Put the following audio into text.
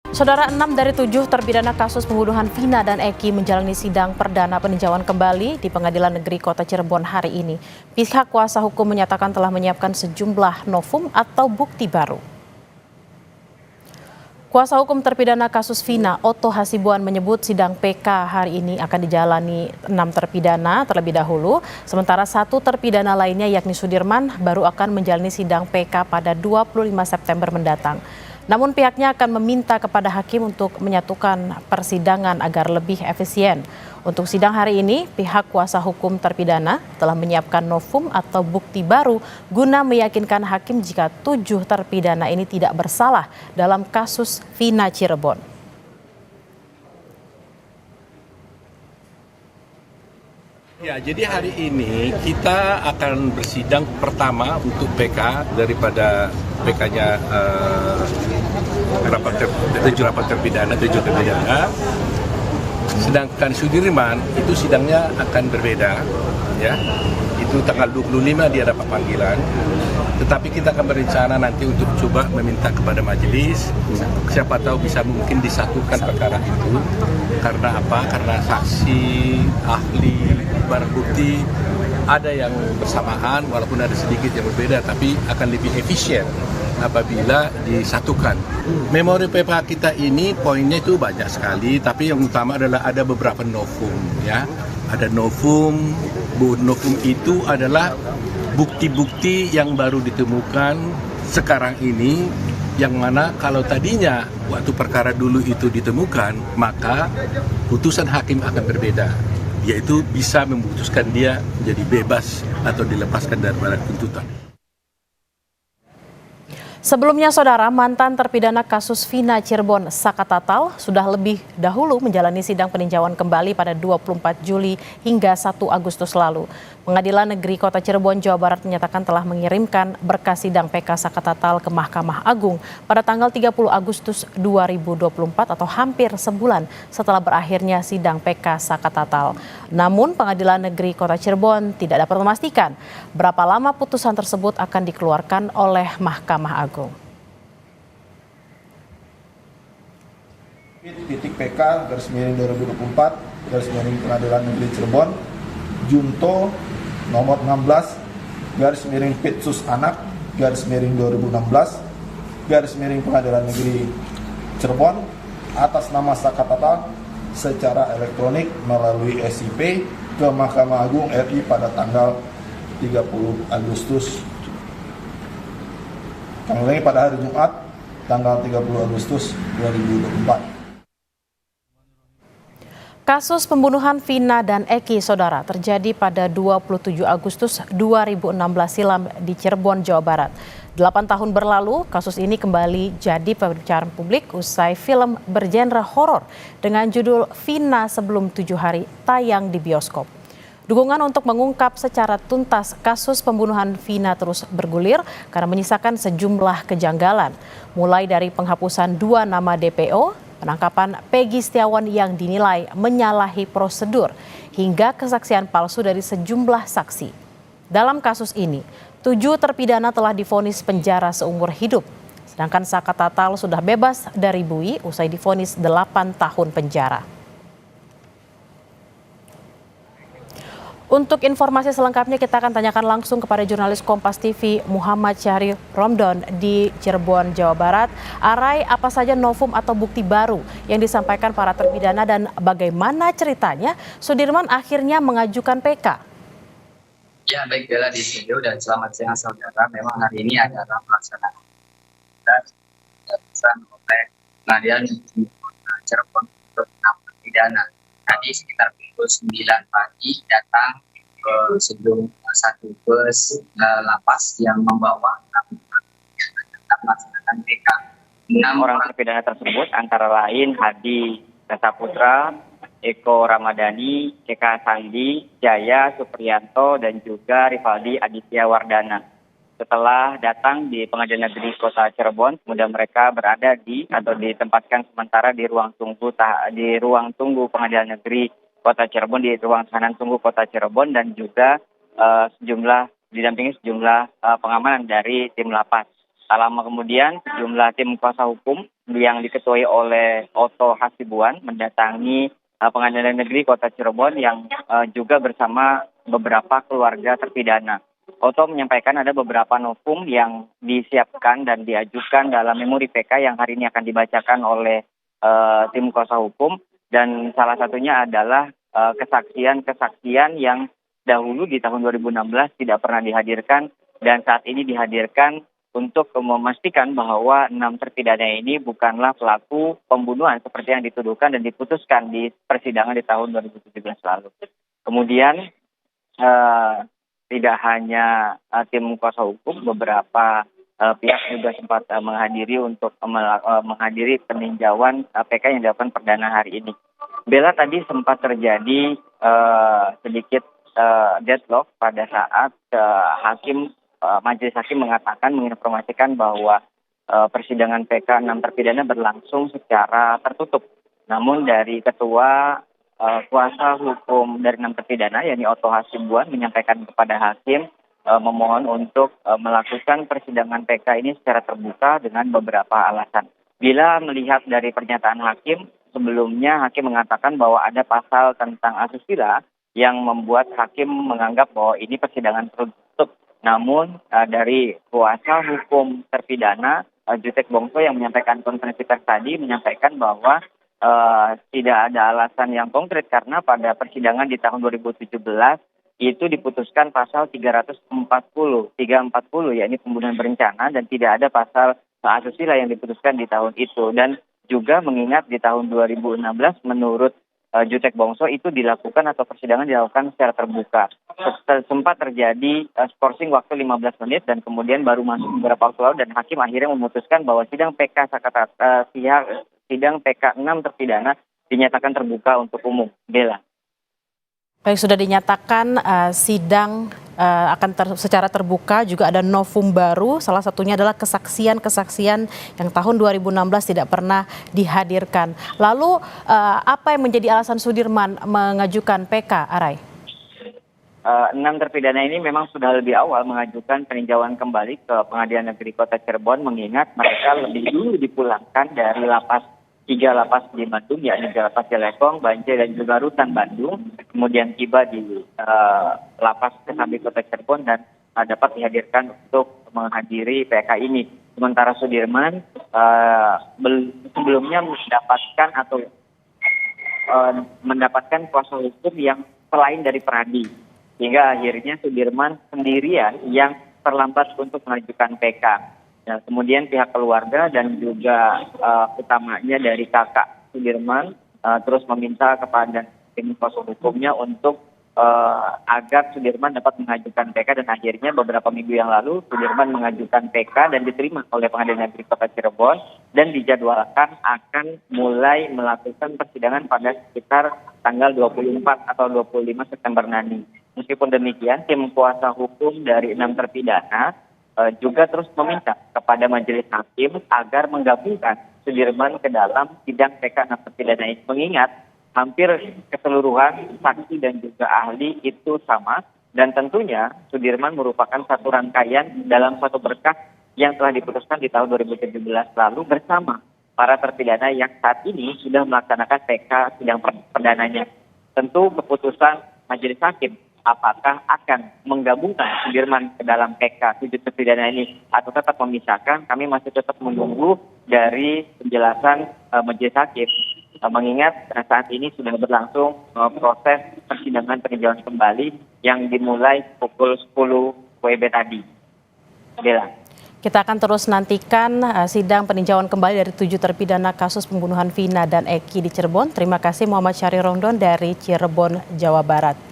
Saudara, 6 dari 7 terpidana kasus pembunuhan Vina dan Eki menjalani sidang perdana peninjauan kembali di Pengadilan Negeri Kota Cirebon hari ini. Pihak kuasa hukum menyatakan telah menyiapkan sejumlah novum atau bukti baru. Kuasa hukum terpidana kasus Vina, Otto Hasibuan, menyebut sidang PK hari ini akan dijalani 6 terpidana terlebih dahulu, sementara 1 terpidana lainnya yakni Sudirman baru akan menjalani sidang PK pada 25 September mendatang. Namun pihaknya akan meminta kepada hakim untuk menyatukan persidangan agar lebih efisien. Untuk sidang hari ini, pihak kuasa hukum terpidana telah menyiapkan novum atau bukti baru guna meyakinkan hakim jika 7 terpidana ini tidak bersalah dalam kasus Vina Cirebon. Ya, jadi hari ini kita akan bersidang pertama untuk PK daripada PK-nya tujuh terpidana. Sedangkan Sudirman itu sidangnya akan berbeda, ya. Itu tanggal 25 dia dapat panggilan. Tetapi kita akan berencana nanti untuk coba meminta kepada majelis, siapa tahu bisa mungkin disatukan perkara itu. Karena apa? Karena saksi, ahli, barang bukti ada yang bersamaan, walaupun ada sedikit yang berbeda, tapi akan lebih efisien apabila disatukan. Memori PPH kita ini poinnya itu banyak sekali, tapi yang utama adalah ada beberapa novum, ya. Ada novum itu adalah bukti-bukti yang baru ditemukan sekarang ini, yang mana kalau tadinya waktu perkara dulu itu ditemukan, maka putusan hakim akan berbeda, yaitu bisa memutuskan dia menjadi bebas atau dilepaskan dari tuntutan. Sebelumnya, saudara, mantan terpidana kasus Vina Cirebon, Saka Tatal, sudah lebih dahulu menjalani sidang peninjauan kembali pada 24 Juli hingga 1 Agustus lalu. Pengadilan Negeri Kota Cirebon, Jawa Barat menyatakan telah mengirimkan berkas sidang PK Saka Tatal ke Mahkamah Agung pada tanggal 30 Agustus 2024 atau hampir sebulan setelah berakhirnya sidang PK Saka Tatal. Namun, Pengadilan Negeri Kota Cirebon tidak dapat memastikan berapa lama putusan tersebut akan dikeluarkan oleh Mahkamah Agung. Titik PK garis miring 2024 garis miring Pengadilan Negeri Cirebon Junto nomor 16 garis miring Pitsus Anak garis miring 2016 garis miring Pengadilan Negeri Cirebon atas nama Saka Tatal secara elektronik melalui SIP ke Mahkamah Agung RI pada tanggal 30 Agustus pada hari Jumat tanggal 30 Agustus 2024. Kasus pembunuhan Vina dan Eki, saudara, terjadi pada 27 Agustus 2016 silam di Cirebon, Jawa Barat. 8 tahun berlalu, kasus ini kembali jadi pembicaraan publik usai film bergenre horor dengan judul Vina Sebelum 7 Hari tayang di bioskop. Dukungan untuk mengungkap secara tuntas kasus pembunuhan Vina terus bergulir karena menyisakan sejumlah kejanggalan, mulai dari penghapusan 2 nama DPO, penangkapan Peggy Setiawan yang dinilai menyalahi prosedur, hingga kesaksian palsu dari sejumlah saksi. Dalam kasus ini, 7 terpidana telah divonis penjara seumur hidup, sedangkan Saka Tatal sudah bebas dari bui usai divonis 8 tahun penjara. Untuk informasi selengkapnya kita akan tanyakan langsung kepada jurnalis Kompas TV Muhammad Syahri Romdon di Cirebon, Jawa Barat. Arai, apa saja novum atau bukti baru yang disampaikan para terpidana dan bagaimana ceritanya Sudirman akhirnya mengajukan PK? Ya, baik Bella di studio dan selamat siang saudara. Memang hari ini adalah pelaksanaan dan keputusan oleh Pengadilan Negeri Kota Cirebon untuk 6 terpidana. Tadi sekitar pukul 9 pagi datang ke sebelum satu bus lapas yang membawa melaksanakan PK. 6 orang terpidana tersebut antara lain Hadi Saputra, Eko Ramadhani, Eka Sandi, Jaya Supriyanto, dan juga Rivaldi Aditya Wardana. Setelah datang di Pengadilan Negeri Kota Cirebon, kemudian mereka berada atau ditempatkan sementara di ruang tunggu Pengadilan Negeri Kota Cirebon, di ruang tahanan tunggu Kota Cirebon, dan juga didampingi sejumlah pengamanan dari tim lapas. Tak lama kemudian, sejumlah tim kuasa hukum yang diketuai oleh Oto Hasibuan mendatangi Pengadilan Negeri Kota Cirebon yang juga bersama beberapa keluarga terpidana. Oto menyampaikan ada beberapa novum yang disiapkan dan diajukan dalam memori PK yang hari ini akan dibacakan oleh tim kuasa hukum, dan salah satunya adalah kesaksian-kesaksian yang dahulu di tahun 2016 tidak pernah dihadirkan dan saat ini dihadirkan untuk memastikan bahwa 6 terpidana ini bukanlah pelaku pembunuhan seperti yang dituduhkan dan diputuskan di persidangan di tahun 2017 lalu. Kemudian tidak hanya tim kuasa hukum, beberapa pihak juga sempat menghadiri untuk menghadiri peninjauan PK yang dilakukan perdana hari ini. Bella, tadi sempat terjadi sedikit deadlock pada saat majelis hakim menginformasikan bahwa persidangan PK 6 terpidana berlangsung secara tertutup. Namun dari ketua kuasa hukum dari 6 terpidana, yakni Oto Hasibuan, menyampaikan kepada hakim memohon untuk melakukan persidangan PK ini secara terbuka dengan beberapa alasan. Bila melihat dari pernyataan hakim, sebelumnya hakim mengatakan bahwa ada pasal tentang asusila yang membuat hakim menganggap bahwa ini persidangan tertutup. Namun dari kuasa hukum terpidana Jutek Bongso yang menyampaikan konferensi pers tadi menyampaikan bahwa tidak ada alasan yang konkret karena pada persidangan di tahun 2017 itu diputuskan pasal 340 yakni pembunuhan berencana, dan tidak ada pasal asusila yang diputuskan di tahun itu. Dan juga mengingat di tahun 2016 menurut Jutek Bongso itu dilakukan atau persidangan dilakukan secara terbuka. Sempat terjadi skorsing waktu 15 menit dan kemudian baru masuk beberapa waktu lalu dan hakim akhirnya memutuskan bahwa sidang PK 6 terpidana dinyatakan terbuka untuk umum. Bella. Baik, sudah dinyatakan sidang akan secara terbuka, juga ada novum baru, salah satunya adalah kesaksian-kesaksian yang tahun 2016 tidak pernah dihadirkan. Lalu apa yang menjadi alasan Sudirman mengajukan PK, Arai? 6 terpidana ini memang sudah lebih awal mengajukan peninjauan kembali ke Pengadilan Negeri Kota Cirebon, mengingat mereka lebih dulu dipulangkan dari tiga lapas di Bandung, yakni lapas Jelekong, Banjai, dan juga Rutan Bandung. Kemudian tiba di lapas Kesambi Kota Cirebon dan dapat dihadirkan untuk menghadiri PK ini. Sementara Sudirman sebelumnya mendapatkan kuasa hukum yang selain dari Pradi, sehingga akhirnya Sudirman sendirian yang terlambat untuk mengajukan PK. Nah, kemudian pihak keluarga dan juga utamanya dari kakak Sudirman terus meminta kepada tim kuasa hukumnya untuk agar Sudirman dapat mengajukan PK, dan akhirnya beberapa minggu yang lalu Sudirman mengajukan PK dan diterima oleh Pengadilan Negeri Kota Cirebon dan dijadwalkan akan mulai melakukan persidangan pada sekitar tanggal 24 atau 25 September nanti. Meskipun demikian, tim kuasa hukum dari 6 terpidana juga terus meminta kepada majelis hakim agar menggabungkan Sudirman ke dalam sidang PK 6 terpidana ini, mengingat hampir keseluruhan saksi dan juga ahli itu sama, dan tentunya Sudirman merupakan satu rangkaian dalam satu berkas yang telah diputuskan di tahun 2017 lalu bersama para terpidana yang saat ini sudah melaksanakan PK sidang perdananya. Tentu keputusan majelis hakim apakah akan menggabungkan Sudirman ke dalam PK 7 terpidana ini atau tetap memisahkan, kami masih tetap menunggu dari penjelasan majelis hakim. Mengingat saat ini sudah berlangsung proses persidangan peninjauan kembali yang dimulai pukul 10 WIB tadi. Bella. Kita akan terus nantikan sidang peninjauan kembali dari 7 terpidana kasus pembunuhan Vina dan Eki di Cirebon. Terima kasih Muhammad Syahri Rongdon dari Cirebon, Jawa Barat.